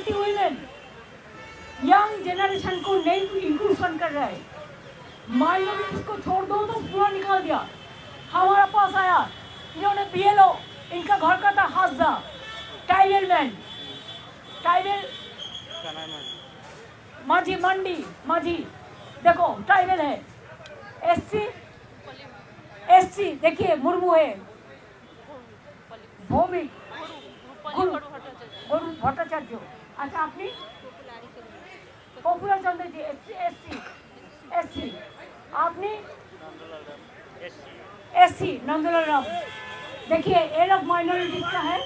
Minority women, young generation को नहीं inclusion कर रहा है। माइनॉरिटीज को छोड़ दो तो पूरा निकाल दिया। हमारा पास आया, इन्होंने बीएलओ, इनका घर का था हाजा, ट्राइबल मैन, ट्राइबल माझी मंडी, माझी देखो ट्राइबल है। एससी देखिए मुर्मू है, भौमिक गुरु भट्टाचार्य। अच्छा आपने पॉपुलर चंद्र जी एससी आपने एससी नंदलाल राम। देखिए ये लोग माइनॉरिटीज का है।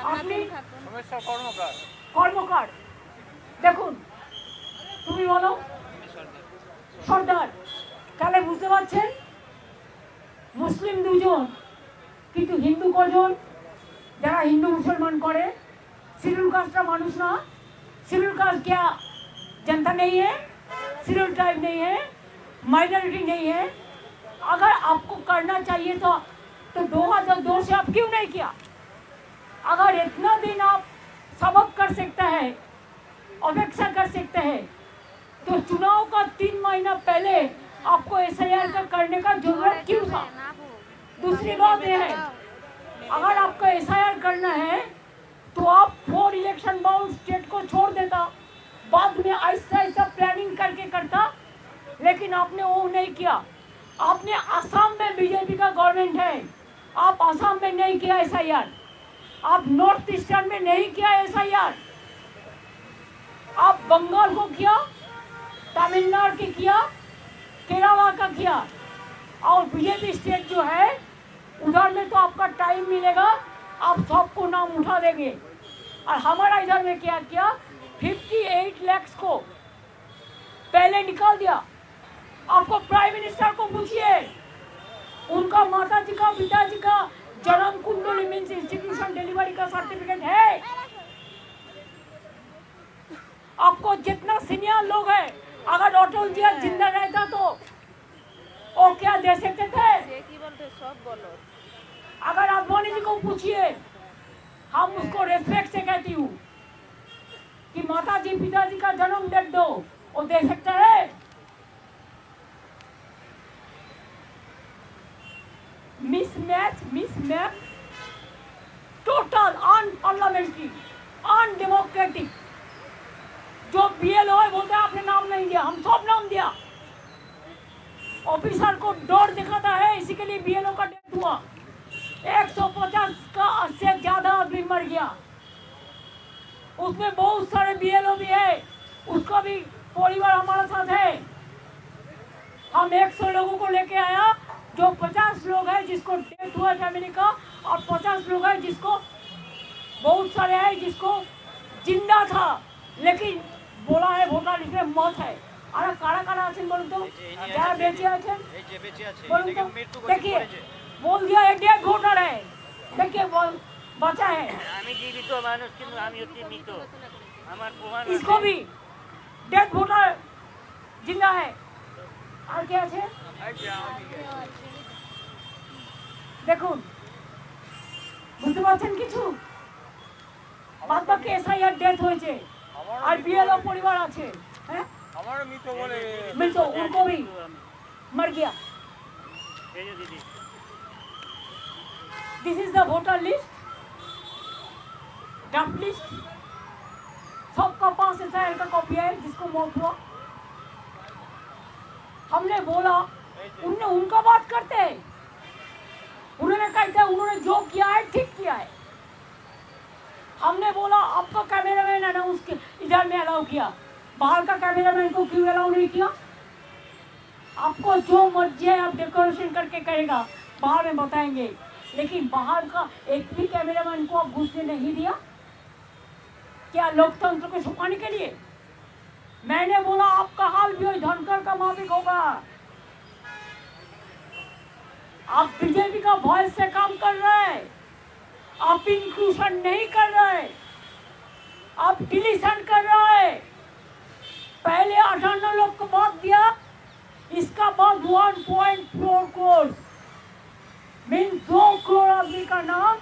आपने কর্মকার দেখুন, তুমি বলো সর্দার। তাহলে বুঝতে পারছেন মুসলিম দুজন কিন্তু হিন্দু কজন, যারা হিন্দু মুসলমান করে। शेड्यूल कास्ट का मानुष ना, शेड्यूल कास्ट क्या जनता नहीं है, शेड्यूल ट्राइब नहीं है, माइनॉरिटी नहीं है। अगर आपको करना चाहिए तो 2002 से आप क्यों नहीं किया? अगर इतना दिन आप सबक कर सकते हैं, अपेक्षा कर सकते हैं, तो चुनाव का 3 महीना पहले आपको एसआईआर का करने का जरूरत क्यों था? दूसरी बात यह है, अगर आपको एसआईआर करना है तो आप 4 इलेक्शन बाउंड स्टेट को छोड़ देता, बाद में ऐसा ऐसा प्लानिंग करके करता, लेकिन आपने वो नहीं किया। आपने असम में बीजेपी का गवर्नमेंट है, आप असम में नहीं किया एसआईआर, आप नॉर्थ ईस्टर्न में नहीं किया एसआईआर, आप बंगाल को किया, तमिलनाडु की किया, केरला का किया, और बीजेपी स्टेट जो है उधर में तो आपका टाइम मिलेगा, आप सबको नाम उठा देंगे। और हमारा इधर में क्या किया, 58 लाख को पहले निकाल दिया। आपको प्राइम मिनिस्टर को पूछिए, उनका माता जी का पिताजी का जन्म कुंडली मीन्स इंस्टीट्यूशन डिलीवरी का सर्टिफिकेट है। आपको जितना सीनियर लोग है, अगर अटल जी जिंदा रहता तो वो क्या दे सकते थे? सब बोलो। अगर आडवाणी जी को पूछिए, हम उसको रेस्पेक्ट से कहती हूँ कि माता जी पिताजी का जन्म डेट दो, वो दे सकते हैं? Mismatch, total unparliamentary, undemocratic. जो बीएलओ है बोलते हैं आपने नाम नहीं दिया, हम सब नाम दिया। ऑफिसर को डर दिखाता है, इसी के लिए बीएलओ का डेथ हुआ। 150 का से ज्यादा आदमी मर गया, उसमें बहुत सारे बीएलओ भी है, उसका भी परिवार हमारे साथ है। हम 100 लोगों को लेके आया, जो 50 लोग हैं जिसको डेथ हुआ फैमिली का, और 50 लोग हैं जिसको बहुत सारे हैं जिसको जिंदा था लेकिन बोला है वोटर लिस्ट में मौत है। আর কারা কারা আছেন বলুন তো, যারা বেঁচে আছেন বলুন তো। देखिए बोल दिया एक डेढ़ वोटर है, देखिए बचा है। আমি জীবিত মানুষ কিন্তু আমি হচ্ছি মৃত, আমার প্রমাণ इसको भी डेढ़ वोटर जिंदा है। আর কে আছে দেখুন, বুঝতে পারছেন কিছু? বাদ বাকি এসআইআর ডেথ হয়েছে, আর বিএলও পরিবার আছে। হ্যাঁ हमारा मित्र बोले मित्र उनको भी मर गया। This is the voter list, draft list, सबका पास ऐसा इनका कॉपी है जिसको मौत हुआ। हमने बोला, उन्होंने उनका बात करते हैं, उन्होंने कहते हैं उन्होंने जो किया है ठीक किया है। हमने बोला आपका कैमरामैन है ना उसके इधर में अलाउ किया, बाहर का कैमरामैन को क्यों अलाउ नहीं किया? आपको जो मर्जी है आप डेकोरेशन करके करेगा, बाहर में बताएंगे, लेकिन बाहर का एक भी कैमरामैन को आप घुसने नहीं दिया। क्या लोकतंत्र को छुपाने के लिए? मैंने बोला आपका हाल भी वही धनकर का माफिक होगा। आप बीजेपी का वॉइस से काम कर रहे हैं, आप इंक्लूशन नहीं कर रहे, आप डिलीशन कर रहे हैं। पहले 58 लोग को वोट दिया, इसका बाद 1.4 करोड़ मीन 2 करोड़ आदमी का नाम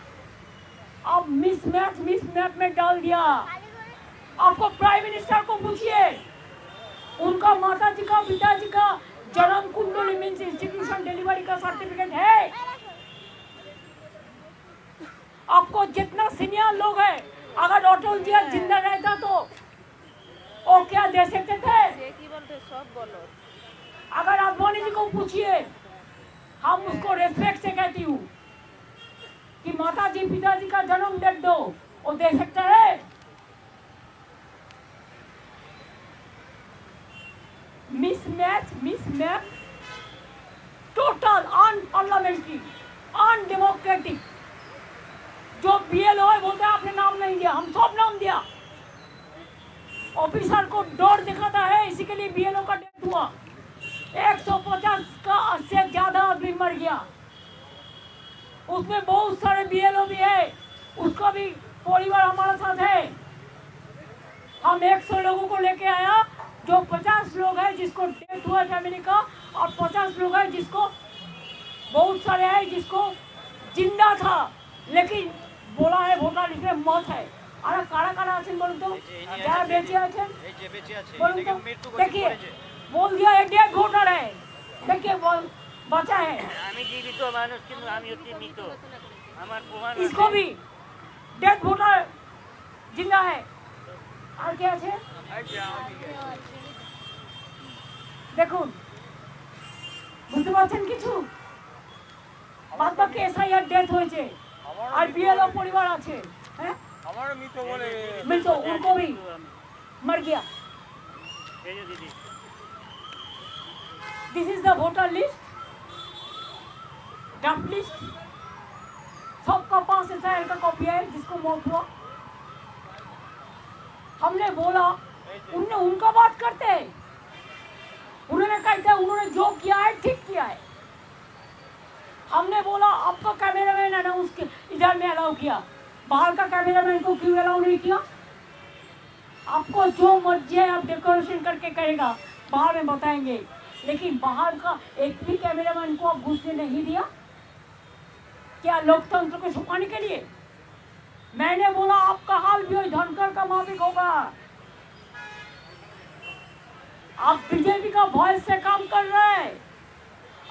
अब मिसमैच में डाल दिया। आपको प्राइम मिनिस्टर को पूछिए, उनका माता जी का पिताजी का जन्म कुंडली मीन्स इंस्टीट्यूशन डिलीवरी का सर्टिफिकेट है। आपको जितना सीनियर लोग है, अगर अटल जी जिंदा रहता तो वो क्या दे सकते थे? अगर आडवाणी जी को पूछिए, हम उसको रेस्पेक्ट से कहती हूँ कि माता जी पिताजी का जन्म डेट दो, वो दे सकते हैं? Mismatch total unparliamentary, undemocratic. जो बीएलओ है बोलते हैं आपने नाम नहीं दिया, हम सब नाम दिया। ऑफिसर को डर दिखाता है, इसी के लिए बीएलओ का डेथ हुआ। 150 का से ज्यादा आदमी मर गया, उसमें बहुत सारे बीएलओ भी है, उसका भी परिवार हमारे साथ है। हम 100 लोगों को लेके आया, जो 50 लोग हैं जिसको डेथ हुआ फैमिली का, और 50 लोग हैं जिसको बहुत सारे हैं जिसको जिंदा था लेकिन बोला है वोटार लिस्ट में मौत है। अरे कारा कारा आছেন বলুন তো, যারা বেঁচে আছেন বলুন তো। देखिए बोल दिया है डेड वोटर है, देखिए बचा है। আমি জীবিত মানুষ কিন্তু আমি হচ্ছি মৃত, আমার প্রমাণ इसको भी डेड वोटर जिंदा है। আর কে আছে দেখুন, বুঝতে পারছেন কিছু? বাদ বাকি এসআইআর ডেথ হয়েছে আর বিএলও পরিবার আছে। হ্যাঁ हमारा मित्र बोले मिलतो उनको भी मर गया। এই যে দিদি this is the voter list, draft list. सबका पास एसआईआर का कॉपी है जिसको मौत हुआ। हमने बोला, उनने उनका बात करते, उन्होंने कहा था उन्होंने जो किया है ठीक किया है। हमने बोला आपका कैमरामैन है ना उसके इधर में अलाउ किया, बाहर का कैमरामैन को क्यों अलाउ नहीं किया? आपको जो मर्जी है आप डेकोरेशन करके करेगा, बाहर में बताएंगे, लेकिन बाहर का एक भी कैमरामैन को आप घुसने नहीं दिया। क्या लोकतंत्र को छुपाने के लिए? मैंने बोला आपका हाल भी वही धनकर का माफिक होगा। आप बीजेपी का वॉइस से काम कर रहे हैं,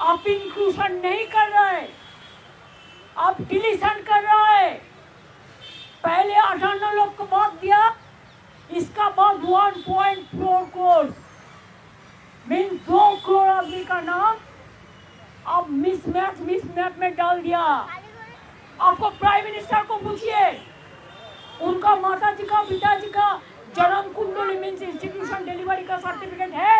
आप इंक्लूशन नहीं कर रहे, आप डिलीशन कर रहे हैं। पहले 58 लोग को बात दिया, इसका बाद 1.4 करोड़ मीन 2 करोड़ आदमी का नाम आप मिसमैप में डाल दिया। आपको प्राइम मिनिस्टर को पूछिए, उनका माता जी का पिताजी का जन्म कुंडली मीन्स इंस्टीट्यूशन डिलीवरी का सर्टिफिकेट है।